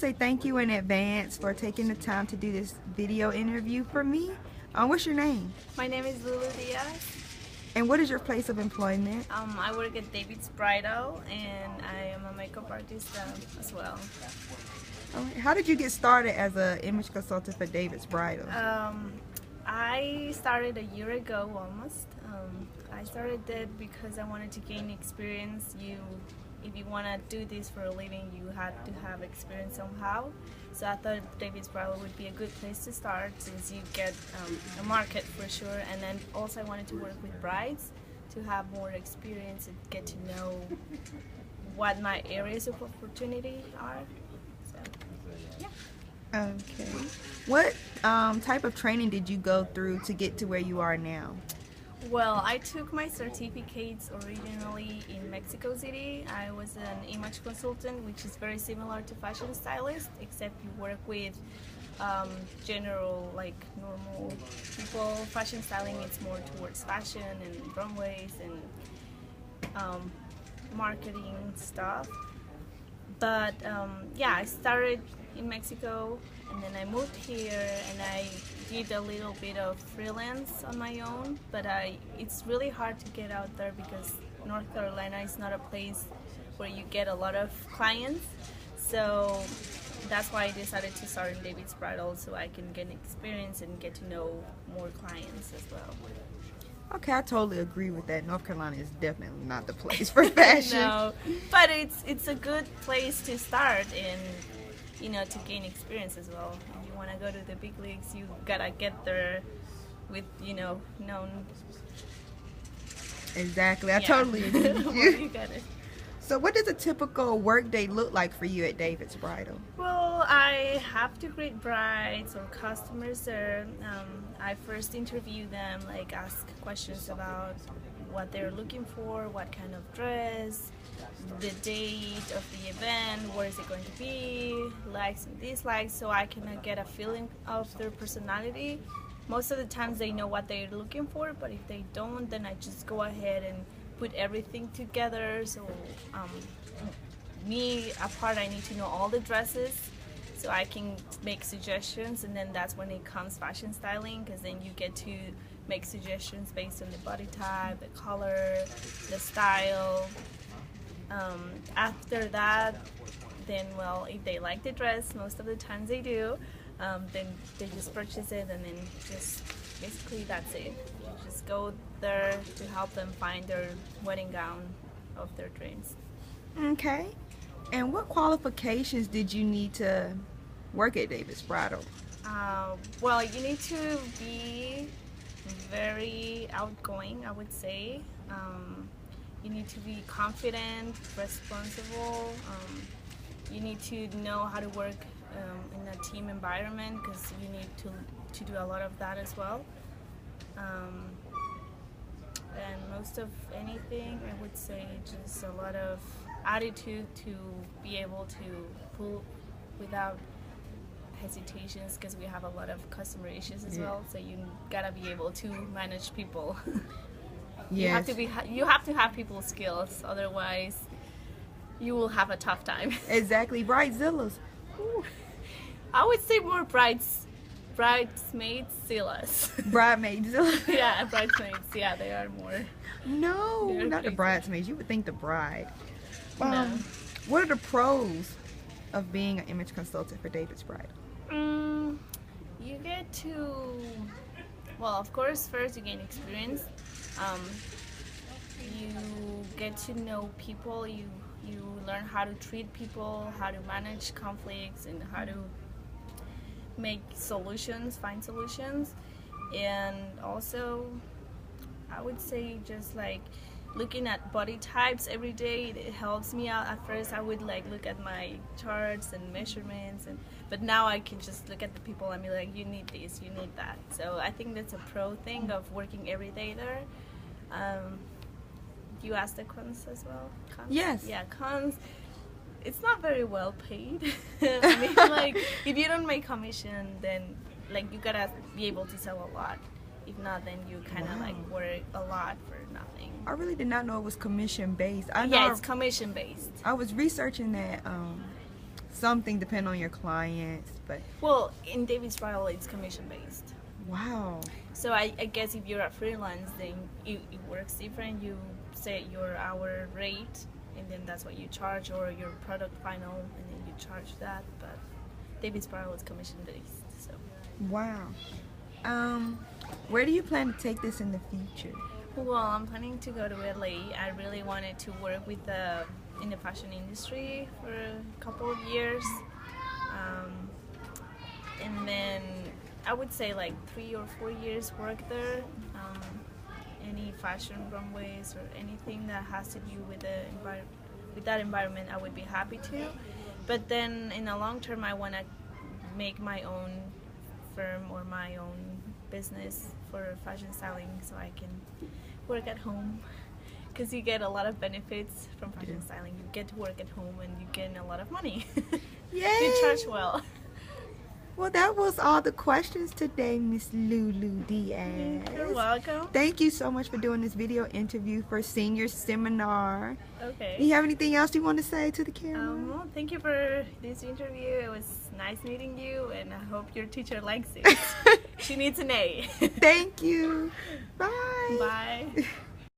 say thank you in advance for taking the time to do this video interview for me. What's your name? My name is LuLu Diaz. And what is your place of employment? I work at David's Bridal, and I am a makeup artist as well. How did you get started as an image consultant for David's Bridal? I started a year ago almost. I started that because I wanted to gain experience. If you want to do this for a living, you have to have experience somehow. So I thought David's Bridal would be a good place to start, since you get a market for sure. And then also I wanted to work with brides to have more experience and get to know what my areas of opportunity are. So, yeah. Okay. What type of training did you go through to get to where you are now? Well, I took my certificates originally in Mexico City. I was an image consultant, which is very similar to fashion stylist, except you work with general, like normal people. Fashion styling, it's more towards fashion and runways and marketing stuff. But yeah, I started in Mexico, and then I moved here, and I did a little bit of freelance on my own, but it's really hard to get out there because North Carolina is not a place where you get a lot of clients. So that's why I decided to start in David's Bridal, so I can get experience and get to know more clients as well. Okay, I totally agree with that. North Carolina is definitely not the place for fashion. No, but it's a good place to start and, you know, to gain experience as well. If you want to go to the big leagues, you gotta get there with, you know, known. Exactly, I totally agree with you. You got it. So what does a typical work day look like for you at David's Bridal? Well, I have to greet brides or customers there. I first interview them, like ask questions about what they're looking for, what kind of dress, the date of the event, where is it going to be, likes and dislikes, so I can get a feeling of their personality. Most of the times they know what they're looking for, but if they don't, then I just go ahead and put everything together. So me apart, I need to know all the dresses so I can make suggestions, and then that's when it comes fashion styling, because then you get to make suggestions based on the body type, the color, the style. After that, then, well, if they like the dress, most of the times they do, then they just purchase it, and then just basically that's it. You just go there to help them find their wedding gown of their dreams. Okay. And what qualifications did you need to work at David's Bridal? Well, you need to be very outgoing, I would say. You need to be confident, responsible. You need to know how to work in a team environment, because you need to do a lot of that as well. And most of anything, I would say just a lot of attitude to be able to pull without hesitations, because we have a lot of customer issues as well, so you gotta be able to manage people. Yes. You have to have people skills, otherwise you will have a tough time. Exactly. Bridezillas. I would say more bridesmaids Zillas. Bridemaidzillas. Yeah, bridesmaids. Yeah, they are more. No, They're not the crazy. bridesmaids. You would think the bride. No. What are the pros of being an image consultant for David's Bridal? You get to, well, of course, first you gain experience. You get to know people. You learn how to treat people, how to manage conflicts, and how to make solutions, find solutions. And also, I would say just like looking at body types every day, it helps me out. At first I would like look at my charts and measurements, but now I can just look at the people and be like, you need this, you need that. So I think that's a pro thing of working every day there. You asked the cons as well? Cons? Yes. Yeah, cons. It's not very well paid. I mean, like, if you don't make commission, then like you gotta be able to sell a lot. If not, then you kind of like work a lot for nothing. I really did not know it was commission based. Yeah, it's commission based. I was researching that something depend on your clients, but Well, in David's trial, it's commission based. wow. So I guess if you're a freelance, then it works different. You set your hour rate, and then that's what you charge, or your product final, and then you charge that. But David's trial is commission based. So. Wow. Where do you plan to take this in the future? Well, I'm planning to go to LA. I really wanted to work with in the fashion industry for a couple of years, and then I would say like 3 or 4 years work there. Any fashion runways or anything that has to do with that environment, I would be happy to. But then in the long term, I want to make my own firm or my own business for fashion styling, so I can work at home, because you get a lot of benefits from fashion styling. You get to work at home and you get a lot of money. Yay! You charge well. Well, that was all the questions today, Miss LuLu Diaz. You're welcome. Thank you so much for doing this video interview for senior seminar. Okay. Do you have anything else you want to say to the camera? Well, thank you for this interview. It was nice meeting you, and I hope your teacher likes it. She needs an A. Thank you. Bye. Bye.